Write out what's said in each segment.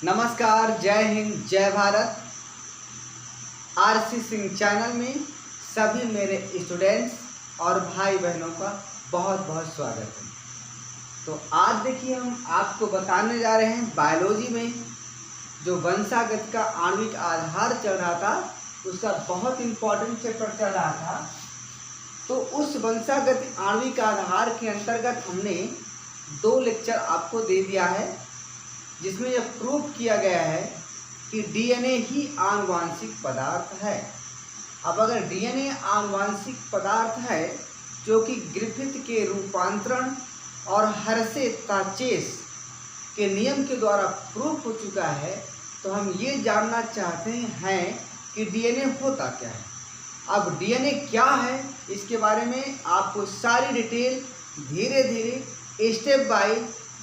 नमस्कार, जय हिंद, जय भारत। आरसी सिंह चैनल में सभी मेरे स्टूडेंट्स और भाई बहनों का बहुत बहुत स्वागत है। तो आज देखिए हम आपको बताने जा रहे हैं बायोलॉजी में जो वंशागत का आणविक आधार चल रहा था, उसका बहुत इम्पोर्टेंट चैप्टर चल रहा था। तो उस वंशागत आणविक आधार के अंतर्गत हमने 2 लेक्चर आपको दे दिया है, जिसमें यह प्रूव किया गया है कि डीएनए ही आनुवांशिक पदार्थ है। अब अगर डीएनए आनुवांशिक पदार्थ है जो कि ग्रिफिथ के रूपांतरण और हर्शे ताचेस के नियम के द्वारा प्रूव हो चुका है, तो हम ये जानना चाहते हैं कि डीएनए होता क्या है। अब डीएनए क्या है, इसके बारे में आपको सारी डिटेल धीरे धीरे स्टेप बाय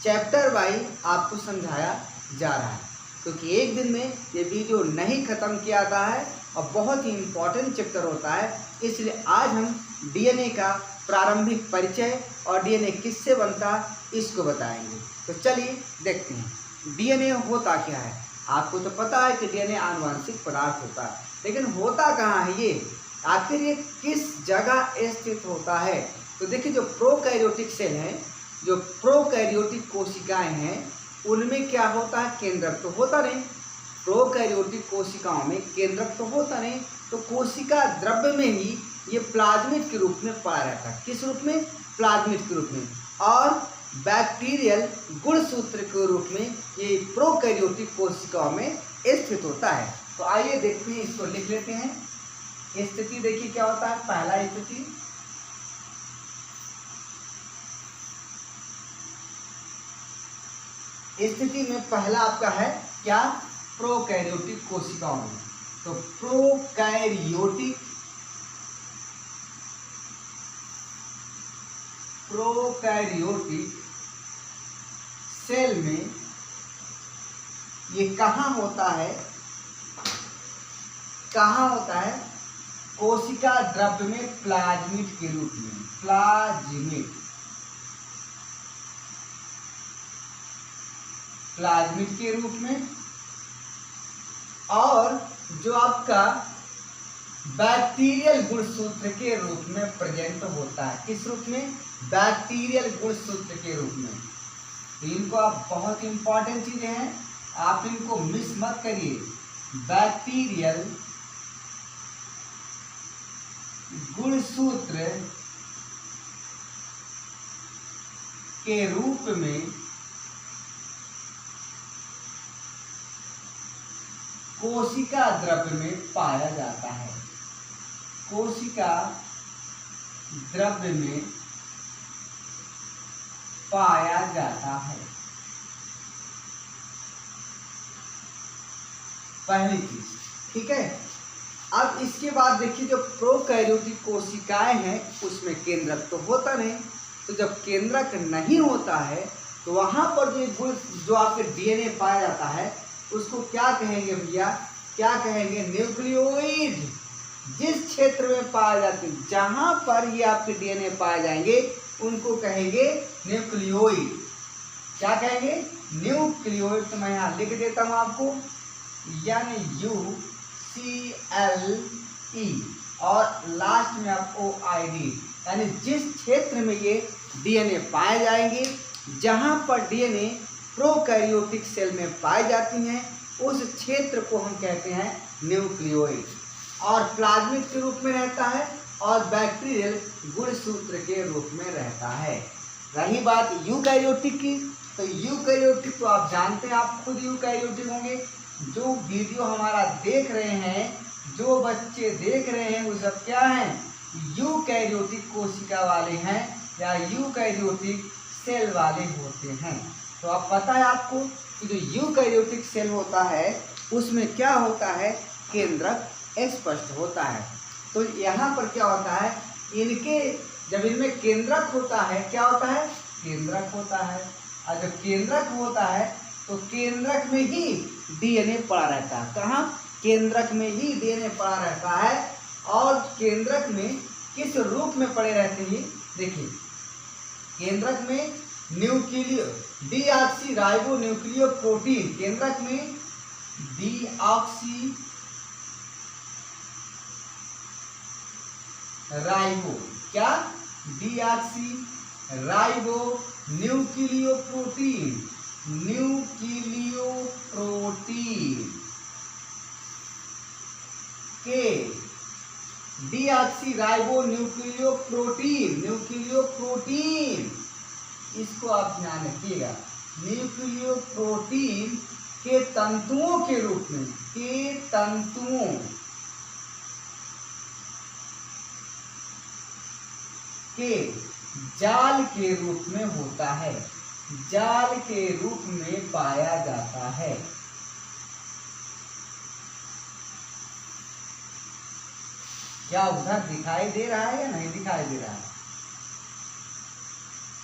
चैप्टर वाइज आपको समझाया जा रहा है, क्योंकि एक दिन में ये वीडियो नहीं ख़त्म किया जाता है और बहुत ही इम्पोर्टेंट चैप्टर होता है। इसलिए आज हम डीएनए का प्रारंभिक परिचय और डीएनए किससे बनता इसको बताएंगे। तो चलिए देखते हैं डीएनए होता क्या है। आपको तो पता है कि डीएनए आनुवांशिक पदार्थ होता है, लेकिन होता कहाँ है ये, आखिर ये किस जगह स्थित होता है। तो देखिए, जो प्रोकैरियोटिक सेल हैं, जो प्रोकैरियोटिक कोशिकाएं हैं, उनमें क्या होता है, केंद्रक तो होता नहीं। प्रोकैरियोटिक कोशिकाओं में केंद्रक तो होता नहीं, तो कोशिका द्रव्य में ही ये प्लाज्मिड के रूप में पड़ा रहता है। किस रूप में? प्लाज्मिड के रूप में। और बैक्टीरियल गुणसूत्र के रूप में ये प्रोकैरियोटिक कोशिकाओं में स्थित होता है। तो आइए देखते हैं, इसको लिख लेते हैं। स्थिति देखिए क्या होता है। पहला स्थिति में पहला आपका है क्या, प्रोकैरियोटिक कोशिकाओं में। तो प्रोकैरियोटिक सेल में ये कहाँ होता है, कोशिका द्रव्य में प्लाज्मिड के रूप में। प्लाज्मिड के रूप में। और जो आपका बैक्टीरियल गुणसूत्र के रूप में प्रेजेंट होता है। किस रूप में? बैक्टीरियल गुणसूत्र के रूप में। तो इनको आप, बहुत इंपॉर्टेंट चीजें हैं, आप इनको मिस मत करिए। बैक्टीरियल गुणसूत्र के रूप में कोशिका द्रव्य में पाया जाता है। कोशिका द्रव्य में पाया जाता है। पहली चीज, ठीक है। अब इसके बाद देखिए, जो प्रोकैरियोटिक कोशिकाएं हैं उसमें केंद्रक तो होता नहीं। तो जब केंद्रक नहीं होता है तो वहां पर जो आपके डीएनए पाया जाता है उसको क्या कहेंगे भैया, क्या कहेंगे? न्यूक्लियोइड। जिस क्षेत्र में पाए जाते हैं, जहां पर ये आपके डीएनए पाए जाएंगे, उनको कहेंगे न्यूक्लियोइड। क्या कहेंगे? न्यूक्लियोइड। तो मैं यहाँ लिख देता हूँ आपको, NuClE और लास्ट में आप OID। यानी जिस क्षेत्र में ये डीएनए पाए जाएंगे, जहां पर डीएनए प्रोकैरियोटिक सेल में पाई जाती हैं, उस क्षेत्र को हम कहते हैं न्यूक्लियोइड। और प्लाज्मिड के रूप में रहता है और बैक्टीरियल गुणसूत्र के रूप में रहता है। रही बात यूकैरियोटिक की, तो यूकैरियोटिक तो आप जानते हैं, आप खुद यूकैरियोटिक होंगे। जो वीडियो हमारा देख रहे हैं, जो बच्चे देख रहे हैं, वो सब क्या हैं, यूकैरियोटिक कोशिका वाले हैं या यूकैरियोटिक सेल वाले होते हैं। तो अब पता है आपको कि जो यूकैरियोटिक सेल होता है उसमें क्या होता है, केंद्रक स्पष्ट होता है। तो यहाँ पर क्या होता है, जब इनमें केंद्रक होता है, क्या होता है, केंद्रक होता है। और जब केंद्रक होता है तो केंद्रक में ही डीएनए पड़ा रहता है। कहाँ? केंद्रक में ही डीएनए पड़ा रहता है। और केंद्रक में किस रूप में पड़े रहते हैं, देखिए, केंद्रक में nucleo deoxyribonucleoprotein, केंद्रक में डीऑक्सी राइबो, क्या deoxyribonucleoprotein, nucleoprotein के deoxyribonucleoprotein, nucleoprotein, इसको आप ध्यान रखिएगा, न्यूक्लियो प्रोटीन के तंतुओं के रूप में, के तंतुओं के जाल के रूप में होता है, जाल के रूप में पाया जाता है। क्या उधर दिखाई दे रहा है या नहीं दिखाई दे रहा है?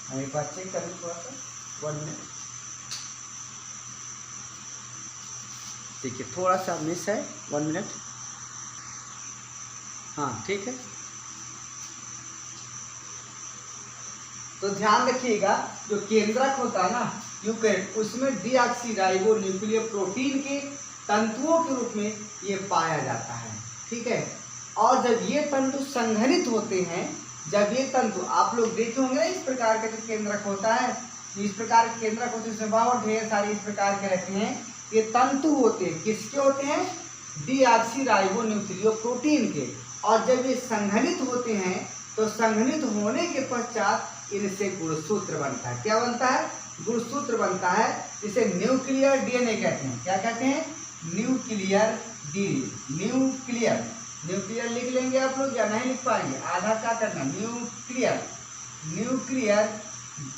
हम एक बार चेक करें थोड़ा सा, 1 मिनट। देखिए थोड़ा सा मिस है, 1 मिनट। हाँ ठीक है, तो ध्यान रखिएगा, जो केंद्रक होता है ना यूकैरियोट, उसमें डीऑक्सी राइबो न्यूक्लियो प्रोटीन के तंतुओं के रूप में ये पाया जाता है, ठीक है। और जब ये तंतु संघनित होते हैं, जब ये तंतु आप लोग देखे होंगे ना, इस प्रकार का जो केंद्रक होता है, इस प्रकार के केंद्रक होते हैं, उसमें बहुत ढेर सारे इस प्रकार के रहते हैं, ये तंतु होते हैं, किसके होते हैं? डीऑक्सी राइबो न्यूक्लियो प्रोटीन के। और जब ये संघनित होते हैं तो संघनित होने के पश्चात इनसे गुणसूत्र बनता है। क्या बनता है? गुणसूत्र बनता है, जिसे न्यूक्लियर डीएनए कहते हैं। क्या कहते हैं? न्यूक्लियर डीएनए, न्यूक्लियर, न्यूक्लियर लिख लेंगे आप लोग या नहीं लिख पाएंगे? आधा क्या करना, न्यूक्लियर, न्यूक्लियर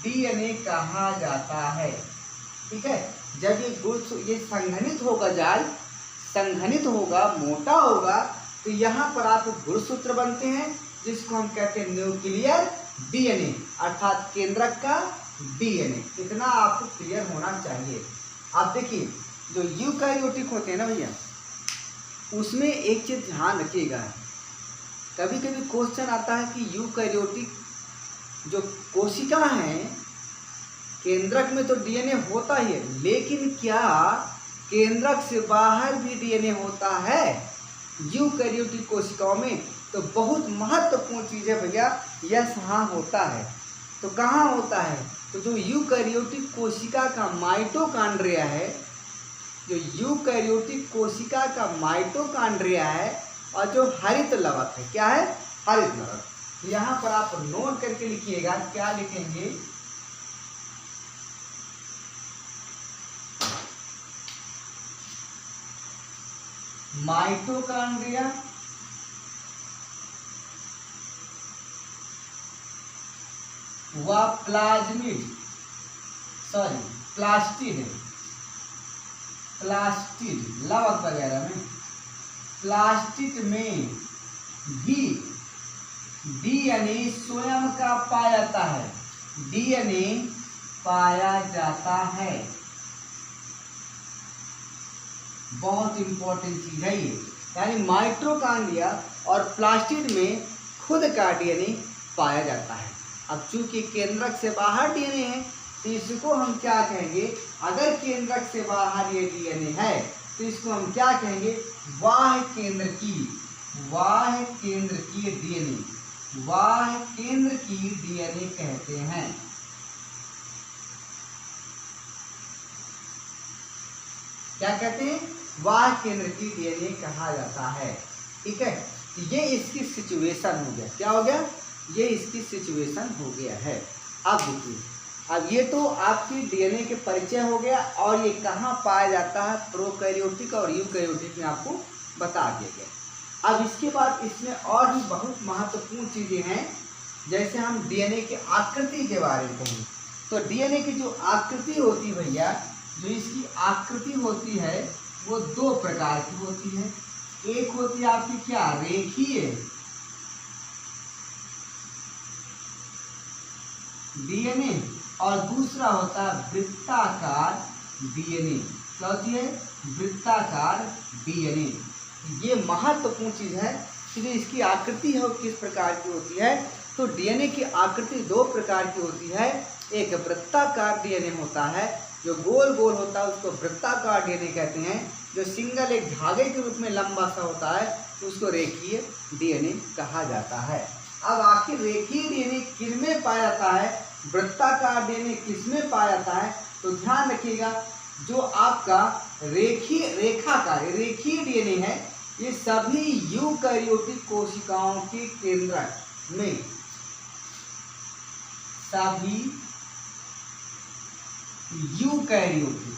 डीएनए कहा जाता है, ठीक है। जब ये संघनित होगा, जाल संघनित होगा, मोटा होगा, तो यहाँ पर आप गुणसूत्र बनते हैं, जिसको हम कहते हैं न्यूक्लियर डीएनए, अर्थात केंद्रक का डीएनए। इतना आपको क्लियर होना चाहिए। आप देखिए, जो यूकैरियोटिक होते हैं ना भैया, उसमें एक चीज ध्यान रखिएगा, कभी कभी क्वेश्चन आता है कि यूकैरियोटिक जो कोशिका है, केंद्रक में तो डीएनए होता ही है, लेकिन क्या केंद्रक से बाहर भी डीएनए होता है यूकैरियोटिक कोशिकाओं में? तो बहुत महत्वपूर्ण चीज है भैया, यस हाँ होता है। तो कहाँ होता है? तो जो यूकैरियोटिक कोशिका का माइटोकॉन्ड्रिया है, जो यूकैरियोटिक कोशिका का माइटोकॉन्ड्रिया है, और जो हरित लवक है, क्या है? हरित लवक। यहाँ पर आप नोट करके लिखिएगा, क्या लिखेंगे? माइटोकॉन्ड्रिया व प्लाज्मिड, सॉरी प्लास्टिड, प्लास्टिड लवक वगैरह में, प्लास्टिड में भी डीएनए स्वयं का पाया जाता है, डीएनए पाया जाता है। बहुत इंपॉर्टेंट चीज है ये, यानी माइटोकॉन्ड्रिया और प्लास्टिड में खुद का डीएनए पाया जाता है। अब चूंकि केंद्रक से बाहर डीएनए है, तो इसको हम क्या कहेंगे? अगर केंद्रक से बाहर ये डीएनए है, तो इसको हम क्या कहेंगे? बाह्य केंद्र की, बाह्य केंद्र की डीएनए, बाह्य केंद्र की डीएनए कहते हैं। क्या कहते हैं? बाह्य केंद्र की डीएनए कहा जाता है, ठीक है। ये इसकी सिचुएशन हो गया। क्या हो गया? ये इसकी सिचुएशन हो गया है। अब देखिए, अब ये तो आपकी डीएनए के परिचय हो गया, और ये कहाँ पाया जाता है, प्रोकैरियोटिक और यूकैरियोटिक में आपको बता दिया गया। अब इसके बाद इसमें और भी बहुत महत्वपूर्ण चीज़ें हैं, जैसे हम डीएनए की आकृति के बारे में कहें, तो डीएनए की जो आकृति होती है भैया, जो इसकी आकृति होती है, वो दो प्रकार की होती है। एक होती है आपकी क्या, रेखीय डीएनए, और दूसरा होता है वृत्ताकार डीएनए। क्या होती है? वृत्ताकार डीएनए। ये महत्वपूर्ण चीज है कि जो इसकी आकृति है वो किस प्रकार की होती है। तो डीएनए की आकृति दो प्रकार की होती है, एक वृत्ताकार डीएनए होता है, जो गोल गोल होता है उसको वृत्ताकार डीएनए कहते हैं। जो सिंगल एक धागे के रूप में लंबा सा होता है उसको रेखीय डीएनए कहा जाता है। अब आखिर रेखीय डीएनए किसमें पाया जाता है, वृत्ताकार डीएनए किसमें पाया जाता है, तो ध्यान रखिएगा जो आपका रेखीय डीएनए है ये सभी यूकैरियोटिक कोशिकाओं के केंद्रक में, सभी यूकैरियोटिक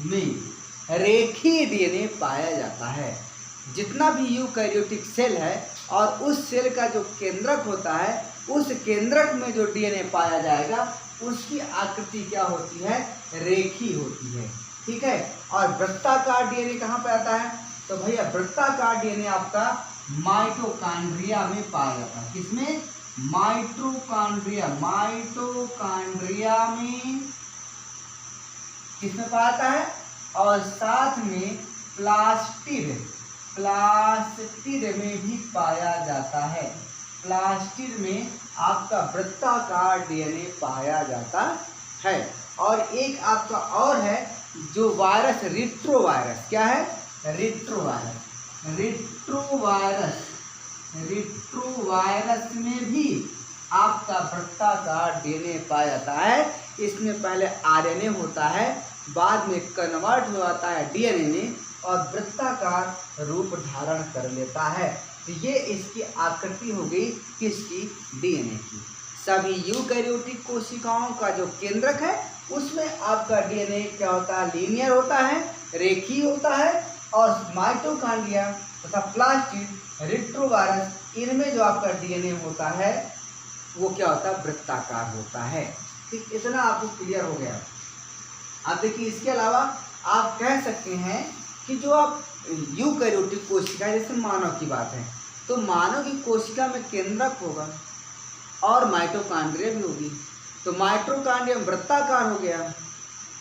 में रेखीय डीएनए पाया जाता है। जितना भी यूकैरियोटिक सेल है और उस सेल का जो केंद्रक होता है, उस केंद्रक में जो डीएनए पाया जाएगा उसकी आकृति क्या होती है, रेखीय होती है। ठीक है। और वृत्ताकार डीएनए कहाँ पे आता है, तो भैया वृत्ताकार डीएनए आपका माइटोकॉन्ड्रिया में पाया जाता है। किसमें, माइटोकॉन्ड्रिया में किसमें पाया जाता है, और साथ में प्लास्टिड में भी पाया जाता है। प्लास्टिड में आपका वृत्ताकार डीएनए पाया जाता है। और एक आपका और है जो वायरस, रिट्रोवायरस, क्या है, रिट्रोवायरस में भी आपका वृत्ताकार डीएनए पाया जाता है। इसमें पहले आरएनए होता है, बाद में कन्वर्ट हो जाता है डीएनए में और वृत्ताकार रूप धारण कर लेता है। तो ये इसकी आकृति हो गई किसकी, डीएनए की। सभी यूकैरियोटिक कोशिकाओं का जो केंद्रक है उसमें आपका डीएनए क्या होता है, लीनियर होता है, रेखीय होता है। और माइटोकॉन्ड्रिया तथा प्लास्टिड, रिट्रोवायरस, इनमें जो आपका डीएनए होता है वो क्या होता है, वृत्ताकार होता है। ठीक, इतना आपको क्लियर हो गया। अब देखिए इसके अलावा आप कह सकते हैं कि जो आप यूकैरियोटिक कोशिका, जैसे मानव की बात है तो मानव की कोशिका में केंद्रक होगा और माइटोकॉन्ड्रिया भी होगी। तो माइटोकॉन्ड्रिया वृत्ताकार हो गया,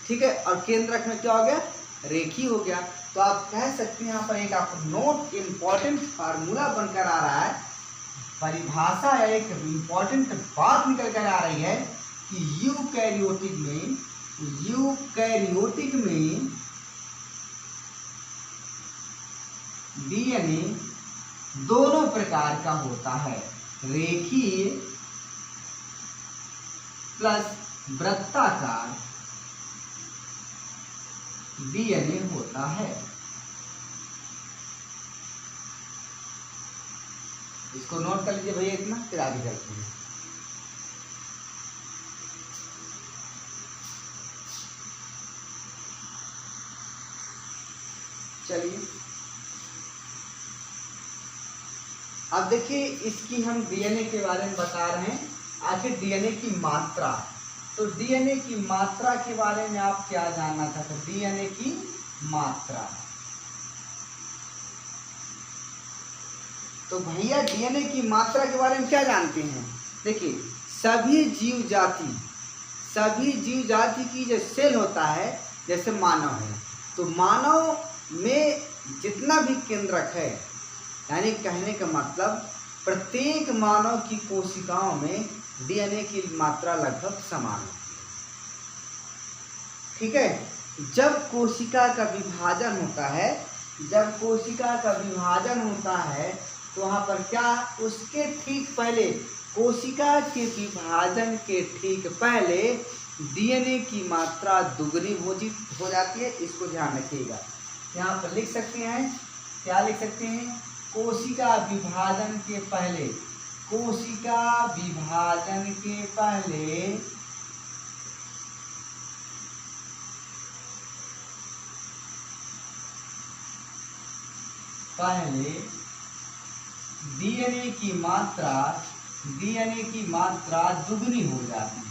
ठीक है, और केंद्रक में क्या हो गया, रेखीय हो गया। तो आप कह सकते हैं यहाँ पर एक आपको नोट इम्पॉर्टेंट फार्मूला बनकर आ रहा है, परिभाषा या एक इम्पॉर्टेंट बात निकल कर आ रही है कि यूकैरियोटिक में डीएनए दोनों प्रकार का होता है, रेखीय प्लस वृत्ताकार डीएनए होता है। इसको नोट कर लीजिए भैया इतना, फिर आगे चलते हैं। चलिए अब देखिए इसकी हम डीएनए के बारे में बता रहे हैं। आखिर डीएनए की मात्रा, तो डीएनए की मात्रा के बारे में आप क्या जानना चाहते हैं, डीएनए की मात्रा। तो भैया डीएनए की मात्रा के बारे में क्या जानते हैं, देखिए सभी जीव जाति की जो सेल होता है, जैसे मानव है तो मानव में जितना भी केंद्रक है, यानी कहने का मतलब प्रत्येक मानव की कोशिकाओं में डीएनए की मात्रा लगभग समान है। ठीक है। जब कोशिका का विभाजन होता है तो वहाँ पर क्या, उसके ठीक पहले, कोशिका के विभाजन के ठीक पहले डीएनए की मात्रा दुगनी हो जाती है। इसको ध्यान रखिएगा। यहाँ पर लिख सकते हैं, क्या लिख सकते हैं, कोशिका विभाजन के पहले डीएनए की मात्रा दुगनी हो जाती है,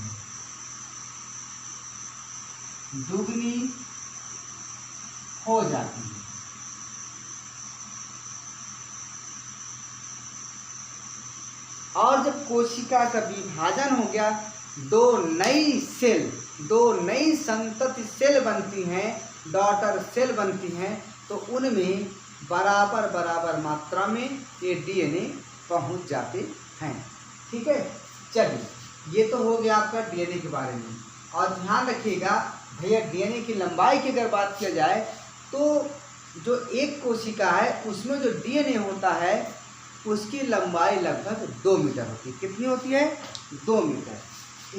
और जब कोशिका का विभाजन हो गया, दो नई संतति सेल बनती हैं, डॉटर सेल बनती हैं, तो उनमें बराबर बराबर मात्रा में ये डीएनए पहुंच जाते हैं। ठीक है, चलिए ये तो हो गया आपका डीएनए के बारे में। और ध्यान रखिएगा भैया, डीएनए की लंबाई की अगर बात किया जाए तो जो एक कोशिका है उसमें जो डीएनए होता है उसकी लंबाई लगभग 2 मीटर होती है। कितनी होती है? 2 मीटर।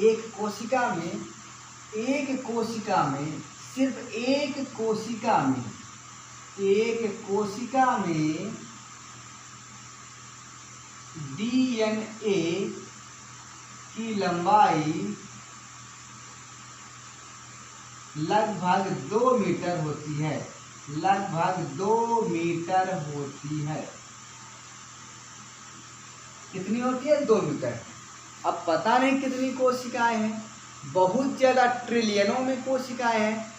एक कोशिका में सिर्फ एक कोशिका में डीएनए की लंबाई लगभग 2 मीटर होती है। लगभग 2 मीटर होती है। कितनी होती है? 2 मीटर। अब पता नहीं कितनी कोशिकाएं हैं, बहुत ज़्यादा ट्रिलियनों में कोशिकाएं हैं।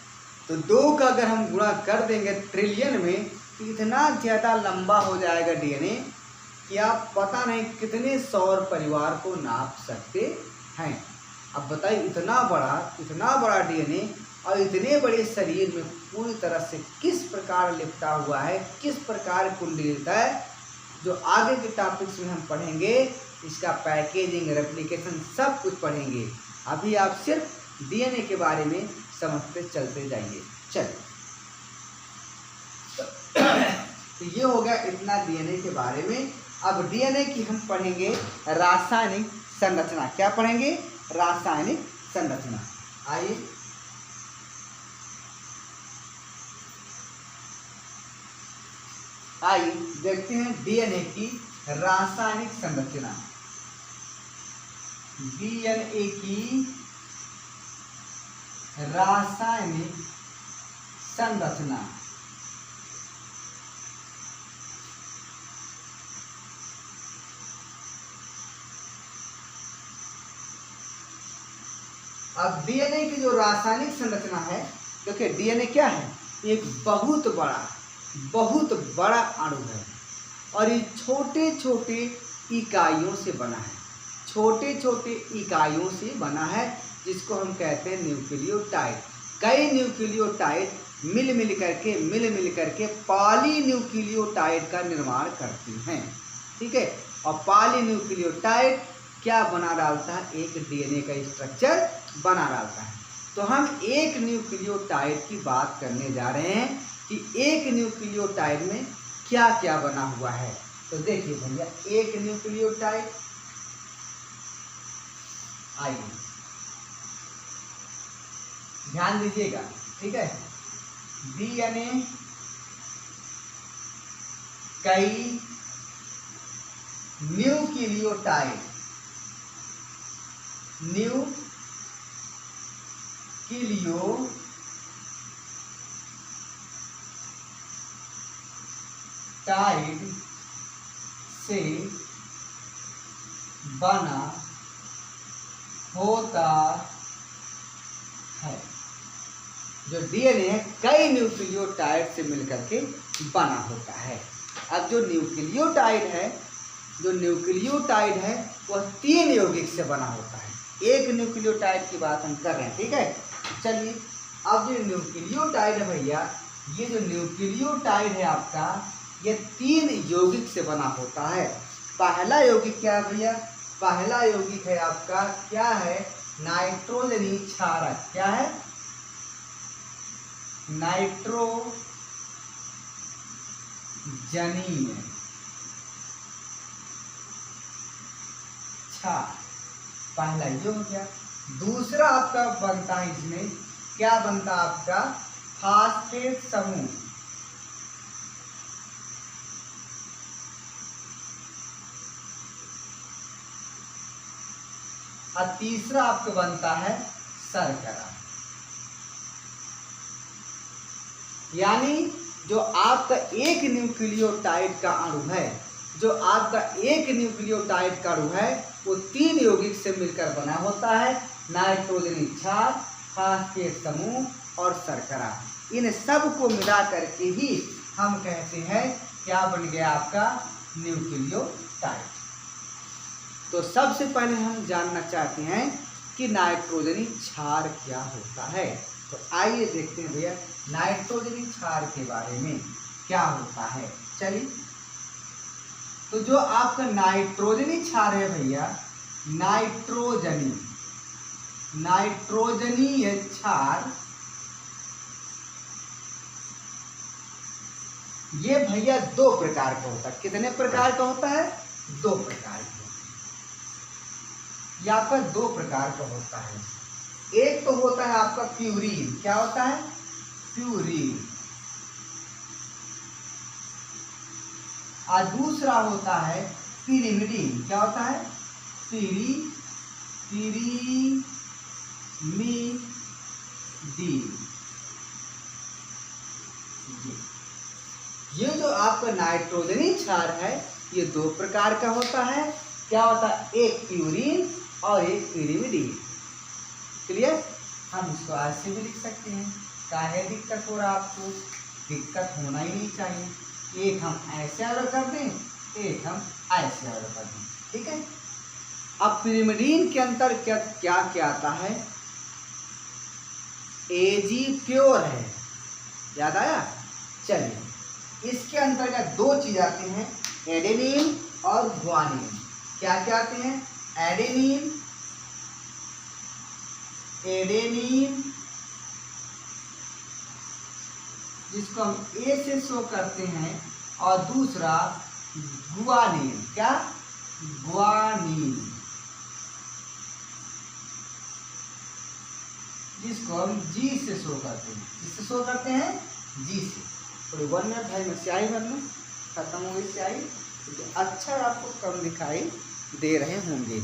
तो 2 का अगर हम गुणा कर देंगे ट्रिलियन में तो इतना ज़्यादा लंबा हो जाएगा डीएनए कि आप पता नहीं कितने सौर परिवार को नाप सकते हैं। अब बताइए, इतना बड़ा डीएनए और इतने बड़े शरीर में पूरी तरह से किस प्रकार लिपटा हुआ है, किस प्रकार कुंडलित है, जो आगे के टॉपिक्स में हम पढ़ेंगे। इसका पैकेजिंग, रेप्लिकेशन सब कुछ पढ़ेंगे। अभी आप सिर्फ डीएनए के बारे में समझते चलते जाइए। चलिए, तो ये हो गया इतना डीएनए के बारे में। अब डीएनए की हम पढ़ेंगे रासायनिक संरचना। क्या पढ़ेंगे? रासायनिक संरचना। आइए देखते हैं डीएनए की रासायनिक संरचना। डीएनए की रासायनिक संरचना। अब डीएनए की जो रासायनिक संरचना है, देखिए डीएनए क्या है? एक बहुत बड़ा अणु है और ये छोटे छोटे इकाइयों से बना है। छोटे छोटे इकाइयों से बना है जिसको हम कहते हैं न्यूक्लियोटाइड। कई न्यूक्लियोटाइड मिल मिल करके पॉलीन्यूक्लियोटाइड का निर्माण करती हैं। ठीक है, और पॉलीन्यूक्लियोटाइड क्या बना डालता है? एक डीएनए का स्ट्रक्चर बना डालता है। तो हम एक न्यूक्लियोटाइड की बात करने जा रहे हैं कि एक न्यूक्लियोटाइड में क्या क्या बना हुआ है। तो देखिए भैया, एक न्यूक्लियोटाइड, आइए ध्यान दीजिएगा। ठीक है, डीएनए कई न्यूक्लियोटाइड से बना होता है। जो डीएनए है कई न्यूक्लियोटाइड से मिलकर के बना होता है। अब जो न्यूक्लियोटाइड है वह 3 यौगिक से बना होता है। एक न्यूक्लियोटाइड की बात हम कर रहे हैं। ठीक है, चलिए अब जो न्यूक्लियोटाइड है भैया, ये जो न्यूक्लियोटाइड है आपका, ये 3 यौगिक से बना होता है। पहला यौगिक क्या है भैया? पहला यौगिक है आपका, क्या है? नाइट्रोजनी क्षारक। क्या है? नाइट्रोजनीन क्षार, पहला ये हो गया। दूसरा आपका बनता है, इसमें क्या बनता है आपका? फास्फेट समूह। और तीसरा आपका बनता है शर्करा। यानी जो आपका एक न्यूक्लियोटाइड का अणु है, वो 3 यौगिक से मिलकर बना होता है। नाइट्रोजनी क्षार, फास्फेट समूह और शर्करा। इन सब को मिला करके ही हम कहते हैं क्या बन गया आपका? न्यूक्लियोटाइड। तो सबसे पहले हम जानना चाहते हैं कि नाइट्रोजनी क्षार क्या होता है। तो आइए देखते हैं भैया नाइट्रोजनी क्षार के बारे में। क्या होता है। चलिए, तो जो आपका नाइट्रोजनी क्षार है भैया, नाइट्रोजनीय क्षार, ये भैया दो प्रकार का होता है। कितने प्रकार का होता है? दो प्रकार का। ये आपका दो प्रकार का होता है। एक तो होता है आपका प्यूरीन। क्या होता है? प्यूरीन। और दूसरा होता है पिरिमिडीन। क्या होता है? पिरिमिडीन। ये जो आपका नाइट्रोजनी क्षार है ये दो प्रकार का होता है। क्या होता है? एक प्यूरीन और एक पिरिमिडीन। क्लियर? हम इसको ऐसे भी लिख सकते हैं। काहे दिक्कत हो रहा आपको? दिक्कत होना ही नहीं चाहिए। एक हम ऐसे ऑर्डर कर दें, एक हम ऐसे ऑर्डर कर दें। ठीक है। अब पिरिमिडीन के अंतर्गत क्या क्या आता है? एजी प्योर है। याद आया? चलिए, इसके अंतर्गत दो चीज आती हैं, एडेनिन और ग्वानिन। क्या क्या आते हैं? एडेनिन जिसको हम ए से शो करते हैं, और दूसरा गुआनिन। क्या? गुआनिन, जिसको हम जी से शो करते हैं। किससे शो करते हैं? जी से। थोड़ी 1 मिनट भाई मैं स्याही भर लूँ, खत्म हो गई स्याही। अक्षर आपको कम दिखाई दे रहे होंगे।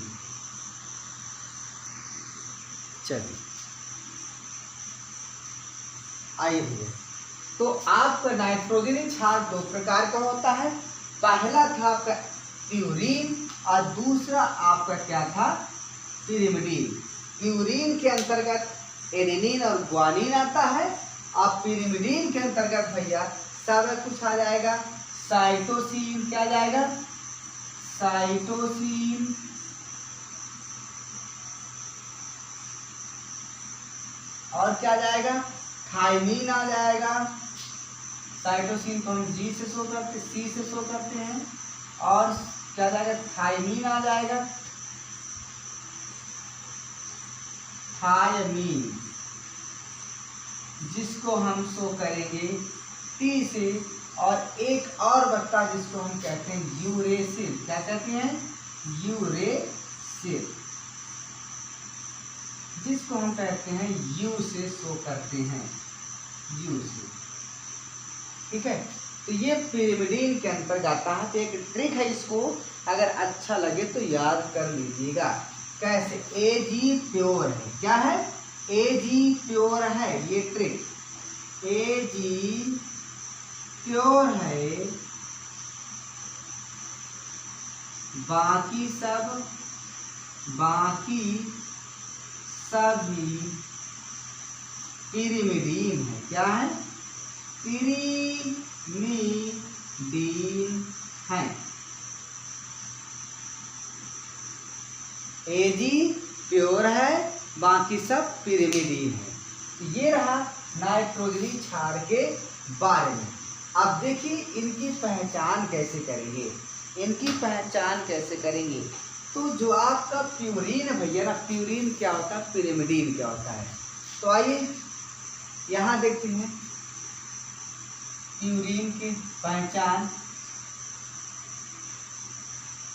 चलिए आइए भैया, तो आपका नाइट्रोजनी क्षार दो प्रकार का होता है। पहला था आपका प्यूरीन और दूसरा आपका क्या था? पिरिमिडीन। प्यूरीन के अंतर्गत एडेनिन और ग्वानिन आता है, और पिरिमिडीन के अंतर्गत भैया सब कुछ आ जाएगा। साइटोसिन। क्या आ जाएगा? साइटोसिन। और क्या आ जाएगा? थाइमीन आ जाएगा। साइटोसिन को हम जी से शो करते, सी से शो करते हैं। और क्या आ जाएगा? थाइमीन आ जाएगा। थायमीन, जिसको हम शो करेंगे टी से। और एक और बता जिसको हम कहते हैं यूरेसिल। क्या कहते हैं? यूरेसिल, जिसको हम कहते हैं यू से शो करते हैं, यू से। ठीक है। तो ये पिरिमिडीन के अंतर्गत आता है। तो एक ट्रिक है, इसको अगर अच्छा लगे तो याद कर लीजिएगा। कैसे? एजी प्योर है। क्या है? एजी प्योर है। ये ट्रिक, एजी प्योर है, बाकी सभी पिरिमिडीन है। क्या है? पिरिमिडीन है। एजी प्योर है, बाकी सब पिरिमिडीन है। तो ये रहा नाइट्रोजनी क्षार के बारे में। अब देखिए इनकी पहचान कैसे करेंगे। तो जो आपका प्यूरीन है भैया ना, प्यूरीन क्या होता है, पिरिमिडीन क्या होता है। तो आइए यहाँ देखते हैं प्यूरीन की पहचान।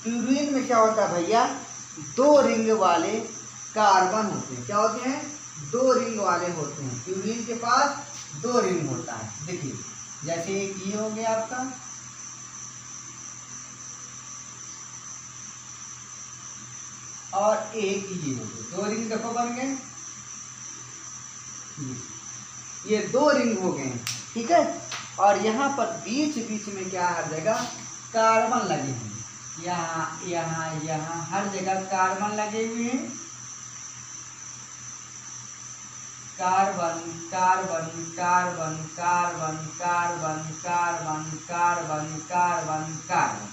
प्यूरीन में क्या होता है भैया, दो रिंग वाले कार्बन होते हैं। क्या होते हैं? दो रिंग वाले होते हैं। प्यूरीन के पास दो रिंग होता है। देखिए जैसे एक ये हो गया आपका, और एक ये हो गया। दो रिंग देखो बन गए, ये दो रिंग हो गए। ठीक है। और यहाँ पर बीच बीच में क्या हर जगह कार्बन लगे हैं। यहाँ यहाँ यहाँ हर जगह कार्बन लगे हुए हैं। Carbon carbon carbon carbon carbon carbon carbon carbon carbon,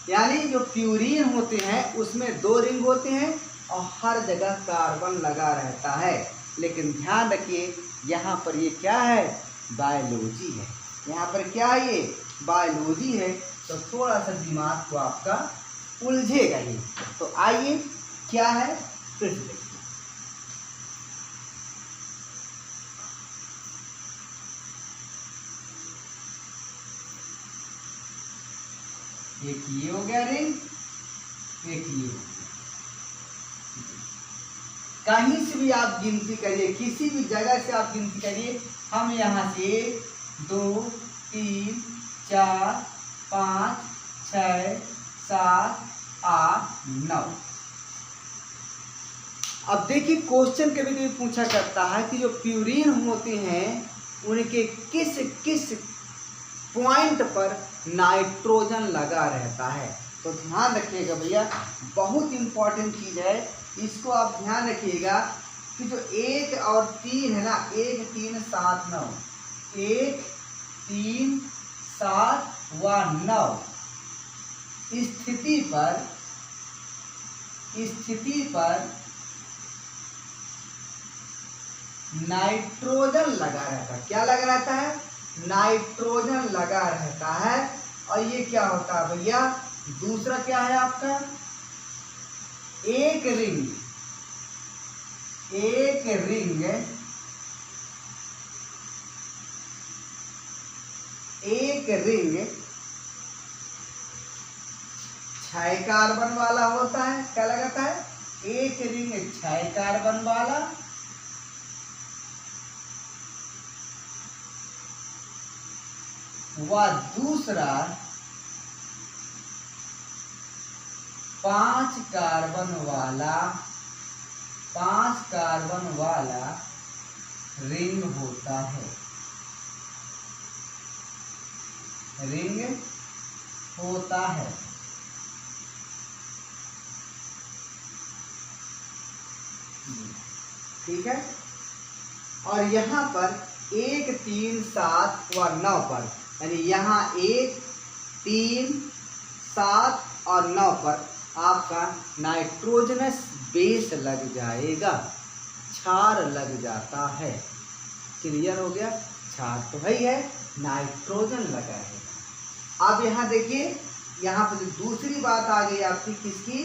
यानी जो प्यूरीन होते हैं उसमें दो रिंग होते हैं और हर जगह कार्बन लगा रहता है। लेकिन ध्यान रखिए यहाँ पर ये क्या है, बायोलॉजी है। यहाँ पर क्या है, ये बायोलॉजी है, तो थोड़ा सा दिमाग को आपका उलझेगा ही। तो आइए क्या है फिर से देखिए। एक ये हो गया रिंग, एक ये हो गया। कहीं से भी आप गिनती करिए, किसी भी जगह से आप गिनती करिए। हम यहाँ से 1 2 3 4 5 6 7 8 9। अब देखिए क्वेश्चन कभी कभी पूछा करता है कि जो प्यूरिन होते हैं उनके किस किस पॉइंट पर नाइट्रोजन लगा रहता है। तो ध्यान रखिएगा भैया, बहुत इंपॉर्टेंट चीज है, इसको आप ध्यान रखिएगा कि जो 1 और 3 है ना, 1 3 7 9, 1 3 7 व 9 स्थिति पर नाइट्रोजन लगा रहता है। क्या लगा रहता है? नाइट्रोजन लगा रहता है। और ये क्या होता है भैया, दूसरा क्या है आपका, एक रिंग छह कार्बन वाला होता है। क्या लगाता है? एक रिंग 6 कार्बन वाला, व दूसरा 5 कार्बन वाला रिंग होता है। ठीक है। और यहाँ पर 1 3 7 व 9 पर, यानी यहाँ 1 3 7 और 9 पर आपका नाइट्रोजनस बेस लग जाएगा, क्षार लग जाता है। क्लियर हो गया? क्षार तो है ही है, नाइट्रोजन लगा है। अब यहाँ देखिए, यहाँ पर दूसरी बात आ गई आपकी किसकी,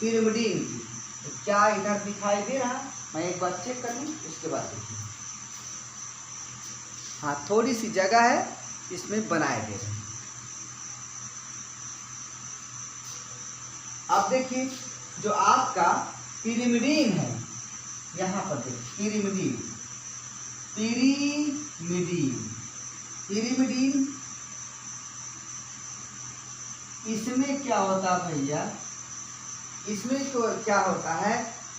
पिरिमिडीन की। तो क्या इधर दिखाई दे रहा, मैं एक बार चेक कर लूँ उसके बाद देखिए। हाँ, थोड़ी सी जगह है इसमें बनाए दे रहे हैं। अब देखिए जो आपका पिरिमिडीन है, यहाँ पर देखिए पिरिमिडीन इसमें क्या होता है भैया, इसमें तो क्या होता है,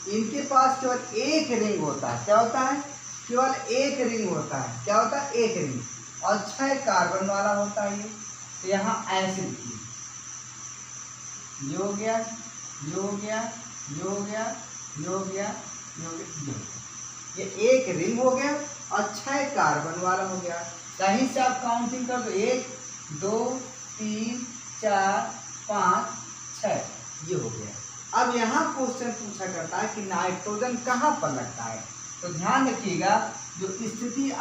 इनके पास केवल एक रिंग होता है। क्या होता है? केवल एक रिंग होता है। क्या होता है? एक रिंग, और 6 कार्बन वाला होता है ये। तो यहाँ एसिड की यो गया, ये एक रिंग हो गया और 6 कार्बन वाला हो गया। कहीं से आप काउंटिंग कर दो, 1 2 3 4 5 6, ये हो गया। अब यहाँ क्वेश्चन पूछा करता है कि नाइट्रोजन कहाँ पर लगता है। तो ध्यान रखिएगा, जो स्थिति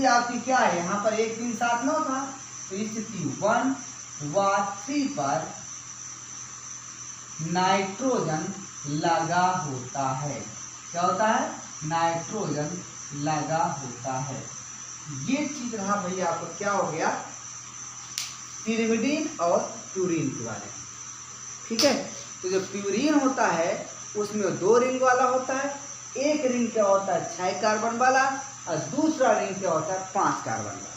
आपकी क्या है, यहाँ पर 1 3 7 9 था, तो स्थिति 1 व 3 पर नाइट्रोजन लगा होता है। क्या होता है? नाइट्रोजन लगा होता है। ये चीज रहा भैया आपको क्या हो गया, पिरिमिडीन और प्यूरिन के बारे में। ठीक है। तो जो प्यूरिन होता है उसमें 2 रिंग वाला होता है। एक रिंग क्या होता है 6 कार्बन वाला, और दूसरा रिंग क्या होता है 5 कार्बन वाला।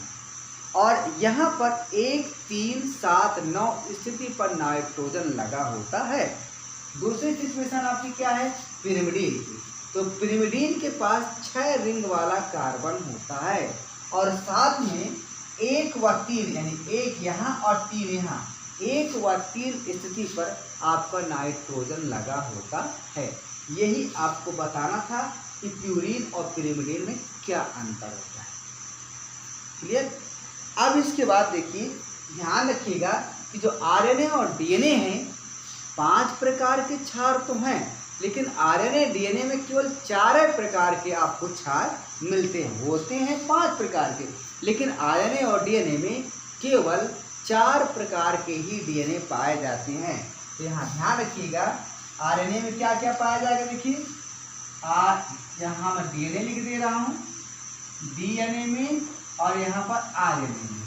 और यहाँ पर 1 3 7 9 स्थिति पर नाइट्रोजन लगा होता है। दूसरी सिचुएशन आपकी क्या है, पिरिमिडीन की। तो पिरिमिडीन के पास 6 रिंग वाला कार्बन होता है, और साथ में 1 व 3, यानी 1 यहाँ और 3 यहाँ, 1 व 3 स्थिति पर आपका नाइट्रोजन लगा होता है। यही आपको बताना था कि प्यूरिन और पिरिमिडीन में क्या अंतर होता है। क्लियर? अब इसके बाद देखिए, ध्यान रखिएगा कि जो आरएनए और डीएनए हैं, 5 प्रकार के क्षार तो हैं, लेकिन आरएनए डीएनए में केवल 4 प्रकार के आपको क्षार मिलते हैं, होते हैं 5 प्रकार के, लेकिन आरएनए और डीएनए में केवल 4 प्रकार के ही डीएनए पाए जाते हैं। तो यहाँ ध्यान रखिएगा, आरएनए में क्या क्या पाया जाएगा। देखिए यहाँ मैं डीएनए लिख दे रहा हूँ, डीएनए में, और यहाँ पर आरएनए में।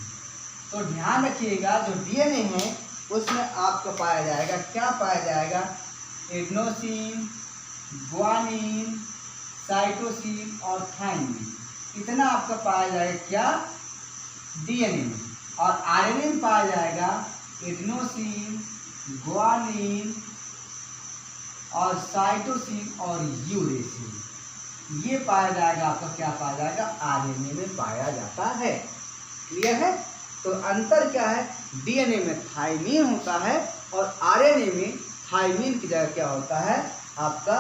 तो ध्यान रखिएगा, जो डीएनए है उसमें आपको पाया जाएगा, क्या पाया जाएगा, एडेनोसिन, ग्वानिन, साइटोसिन और थाइमिन, इतना आपका पाया जाएगा क्या, डीएनए में। और आरएनए में पाया जाएगा एडेनोसिन, ग्वानिन और साइटोसिन और यूरेसिन, ये पाया जाएगा आपका, क्या पाया जाएगा, आरएनए में पाया जाता है। क्लियर है। तो अंतर क्या है, डीएनए में थाइमिन होता है और आरएनए में थाइमिन की जगह क्या होता है, आपका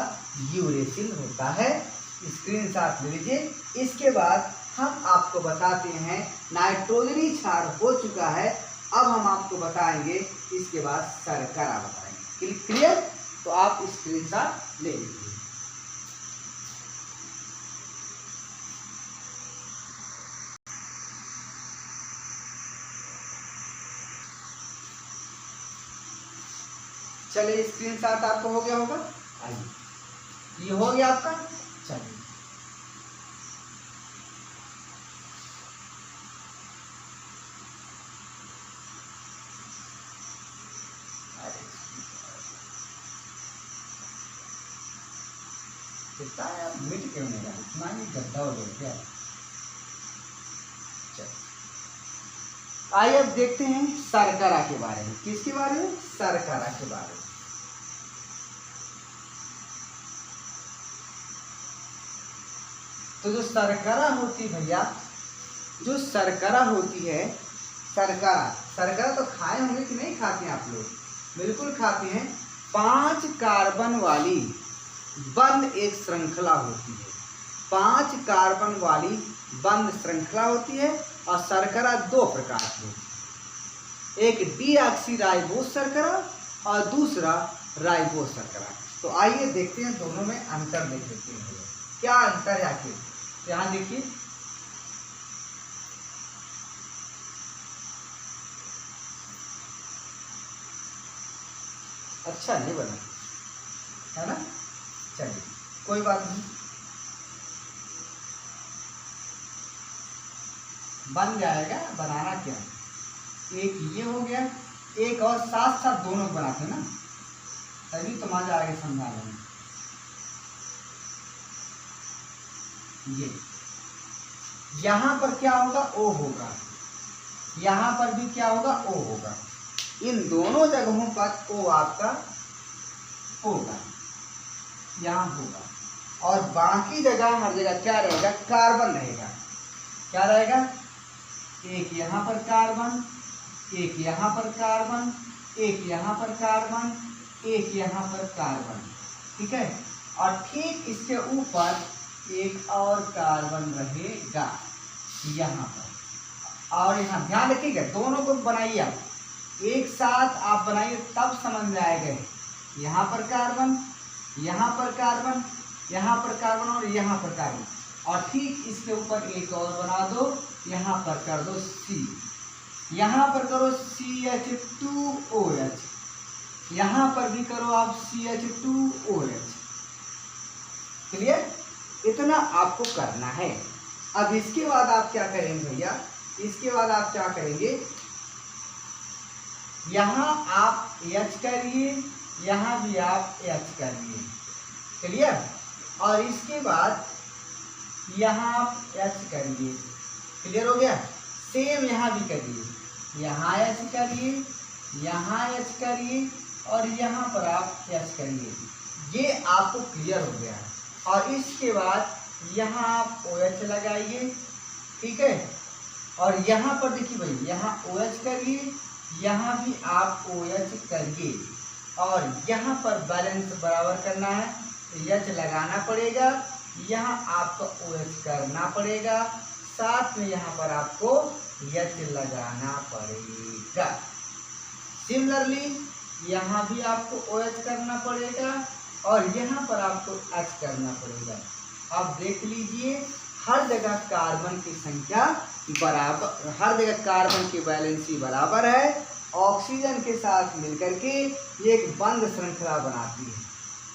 यूरेसिल होता है। स्क्रीनशॉट ले लीजिए। इसके बाद हम आपको बताते हैं, नाइट्रोजनी क्षार हो चुका है, अब हम आपको बताएंगे इसके बाद शर्करा बताएंगे। क्लियर। तो आप स्क्रीनशॉट ले लीजिए। चलिए स्क्रीनशॉट आपको हो गया होगा, आइए, ये हो गया आपका। चलिए कितना यार मिट क्यों नहीं रहा, इतना ही गद्दा हो गया क्या। आइए अब देखते हैं शर्करा के बारे में। किसके बारे में, शर्करा के बारे में। तो जो शर्करा होती है भैया, जो शर्करा होती है, शर्करा तो खाए होंगे कि नहीं खाते हैं आप लोग, बिल्कुल खाते हैं। 5 कार्बन वाली बंद एक श्रृंखला होती है, 5 कार्बन वाली बंद श्रृंखला होती है। और शर्करा 2 प्रकार की होती है, एक डीऑक्सीराइबोस शर्करा और दूसरा राइबोस शर्करा। तो आइए देखते हैं, दोनों में अंतर देख लेते हैं, क्या अंतर है आखिर। यहाँ देखिए, अच्छा नहीं बना है ना, चलिए कोई बात नहीं, बन जाएगा। बनाना क्या, एक ये हो गया, एक और साथ साथ दोनों बनाते ना, तभी तो मजा आगे समझाने में। ये यहाँ पर क्या होगा, ओ होगा, यहाँ पर भी क्या होगा, ओ होगा। इन दोनों जगहों पर ओ आपका होगा, यहाँ होगा। और बाकी जगह, हर जगह क्या रहेगा, कार्बन रहेगा। क्या रहेगा, एक यहाँ पर कार्बन, एक यहाँ पर कार्बन, एक यहाँ पर कार्बन, एक यहाँ पर कार्बन, ठीक है। और ठीक इसके ऊपर एक और कार्बन रहेगा यहाँ पर। और यहाँ ध्यान रखिएगा, दोनों को बनाइए आप एक साथ, आप बनाइए तब समझ में आएगा। यहाँ पर कार्बन, यहाँ पर कार्बन, यहाँ पर कार्बन और यहाँ पर कार्बन, और ठीक इसके ऊपर एक और बना दो, यहाँ पर कर दो C, यहाँ पर करो CH2OH, यहाँ पर भी करो आप CH2OH। क्लियर, इतना आपको करना है। अब इसके बाद आप क्या करेंगे भैया, इसके बाद आप क्या करेंगे, यहाँ आप H करिए, यहाँ भी आप H करिए। क्लियर। और इसके बाद यहाँ आप H करिए। क्लियर हो गया। सेम यहाँ भी करिए, यहाँ H करिए, यहाँ H करिए और यहाँ पर आप H करिए। ये आपको क्लियर हो गया। और इसके बाद यहाँ आप OH लगाइए, ठीक है। और यहाँ पर देखिए भाई, यहाँ OH करिए, यहाँ भी आप OH करिए, और यहाँ पर बैलेंस बराबर करना है, H लगाना पड़ेगा, यहाँ आपको OH करना पड़ेगा, साथ में यहाँ पर आपको H लगाना पड़ेगा। सिमिलरली यहाँ भी आपको OH करना पड़ेगा और यहाँ पर आपको H करना पड़ेगा। अब देख लीजिए, हर जगह कार्बन की संख्या बराबर, हर जगह कार्बन की वैलेंसी बराबर है, ऑक्सीजन के साथ मिलकर के ये एक बंद श्रृंखला बनाती है।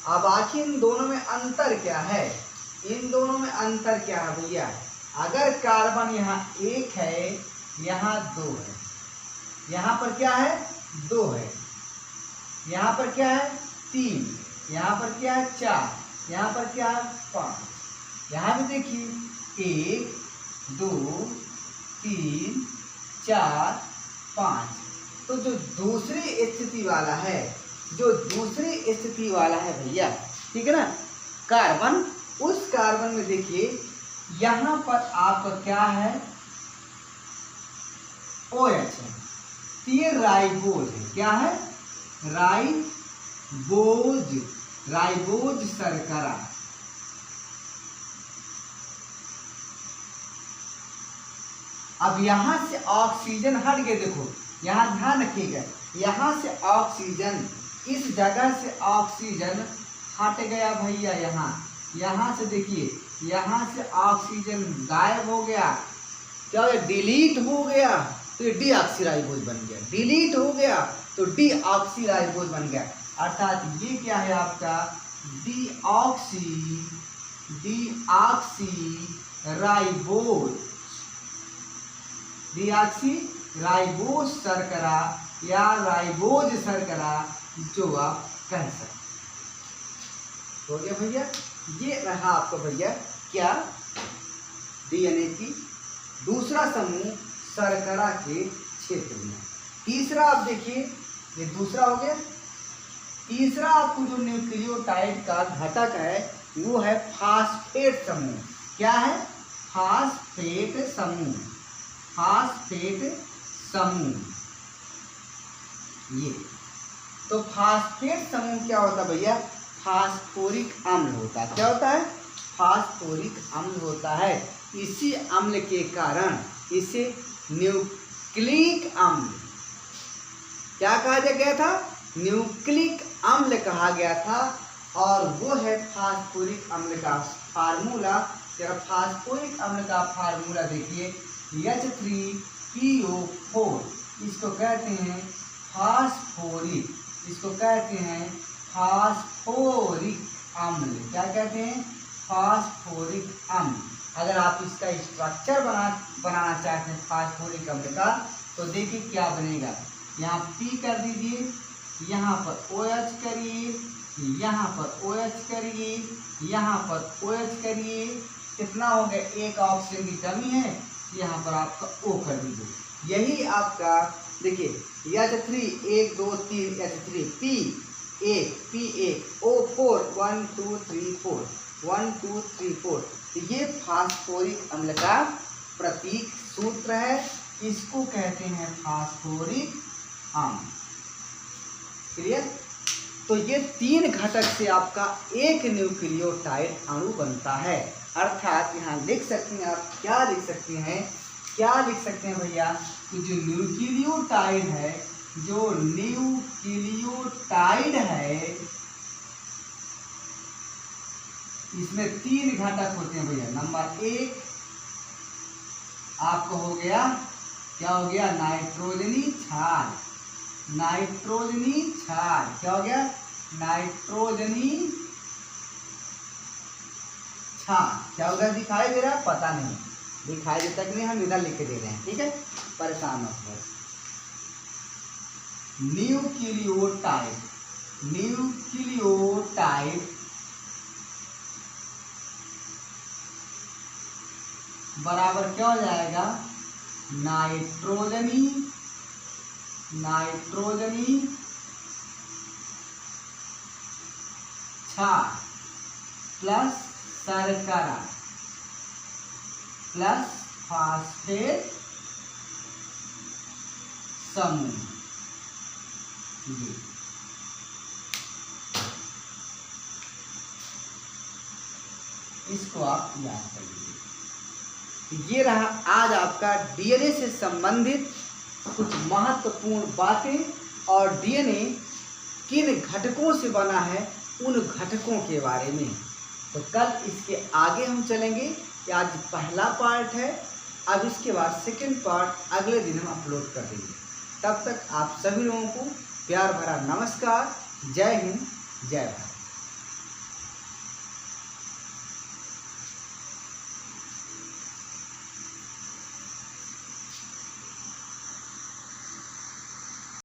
अब आखिर इन दोनों में अंतर क्या है? इन दोनों में अंतर क्या है भैया? अगर कार्बन यहाँ 1 है, यहाँ 2 है, यहाँ पर क्या है 2 है, यहाँ पर क्या है 3, यहाँ पर क्या है 4, यहाँ पर क्या है 5, यहाँ भी देखिए 1 2 3 4 5। तो जो दूसरी स्थिति वाला है, जो दूसरी स्थिति वाला है भैया, ठीक है ना, कार्बन, उस कार्बन में देखिए यहाँ पर आपका क्या है OH है, ये राइबोज है। क्या है? राइबोज, राइबोज शर्करा। अब यहां से ऑक्सीजन हट गए, देखो यहां ध्यान रखिएगा, यहां से ऑक्सीजन, इस जगह से ऑक्सीजन हट गया भैया, यहाँ से देखिए, यहाँ से ऑक्सीजन गायब हो गया, क्या हो गया? डिलीट हो गया, तो ये डीऑक्सीराइबोज बन गया, डिलीट हो गया तो डीऑक्सीराइबोज बन गया। अर्थात ये क्या है आपका डीऑक्सीराइबोज शर्करा या राइबोज शर्करा जो आप कह सकते हो गया भैया। ये रहा आपका भैया क्या डीएनए की दूसरा समूह शर्करा के क्षेत्र में। तीसरा आप देखिए, ये दूसरा हो गया। तीसरा आपको जो न्यूक्लियोटाइड का घटक है वो है फास्फेट समूह। क्या है? फास्फेट समूह, फास्फेट समूह। ये तो फास्फेट समूह क्या होता है भैया? फास्फोरिक अम्ल होता है। क्या होता है? फास्फोरिक अम्ल होता है। इसी अम्ल के कारण इसे न्यूक्लिक अम्ल क्या कहा गया था? न्यूक्लिक अम्ल कहा गया था। और वो है फास्फोरिक अम्ल का फार्मूला। जरा फास्फोरिक अम्ल का फार्मूला देखिए, H3PO4, इसको कहते हैं फास्फोरिक, इसको कहते हैं फास्फोरिक अम्ल। क्या कहते हैं? फास्फोरिक अम्ल। अगर आप इसका स्ट्रक्चर बनाना चाहते हैं फास्फोरिक अम्ल का, तो देखिए क्या बनेगा। यहाँ P कर दीजिए, यहाँ पर OH करिए, यहाँ पर OH करिए, यहाँ पर OH करिए। कितना हो गया? एक ऑक्सीजन की कमी है, यहाँ पर आपका O कर दीजिए। यही आपका देखिए H3 1 2 3 H3 P1 O4 1 2 3 4 1 2 3 4। ये फास्फोरिक अम्ल का प्रतीक सूत्र है, इसको कहते हैं फास्फोरिक अम्ल। क्लियर? तो ये 3 घटक से आपका एक न्यूक्लियोटाइड अणु बनता है। अर्थात यहाँ लिख सकते हैं आप, क्या लिख सकते हैं? क्या लिख सकते हैं भैया? कि जो न्यूक्लियोटाइड है, जो न्यूक्लियोटाइड है, इसमें 3 घटक होते हैं भैया। नंबर 1 आपको हो गया, क्या हो गया? नाइट्रोजनी क्षार, नाइट्रोजनी क्षार। क्या हो गया? नाइट्रोजनी क्षार। क्या होगा? दिखाई दे रहा है? पता नहीं दिखाई देता कि नहीं, हम इधर लिख के दे रहे हैं, ठीक है, परेशान मत हो। न्यूक्लियोटाइड, न्यूक्लियोटाइड बराबर क्या हो जाएगा? नाइट्रोजनी, नाइट्रोजनी क्षार प्लस शर्करा प्लस फास्फेट समूह। ये इसको आप याद कर लीजिए। ये रहा आज आपका डीएनए से संबंधित कुछ महत्वपूर्ण बातें, और डीएनए किन घटकों से बना है उन घटकों के बारे में। तो कल इसके आगे हम चलेंगे ये आज पहला पार्ट है। अब इसके बाद सेकंड पार्ट अगले दिन हम अपलोड कर देंगे। तब तक आप सभी लोगों को प्यार भरा नमस्कार। जय हिंद, जय भारत।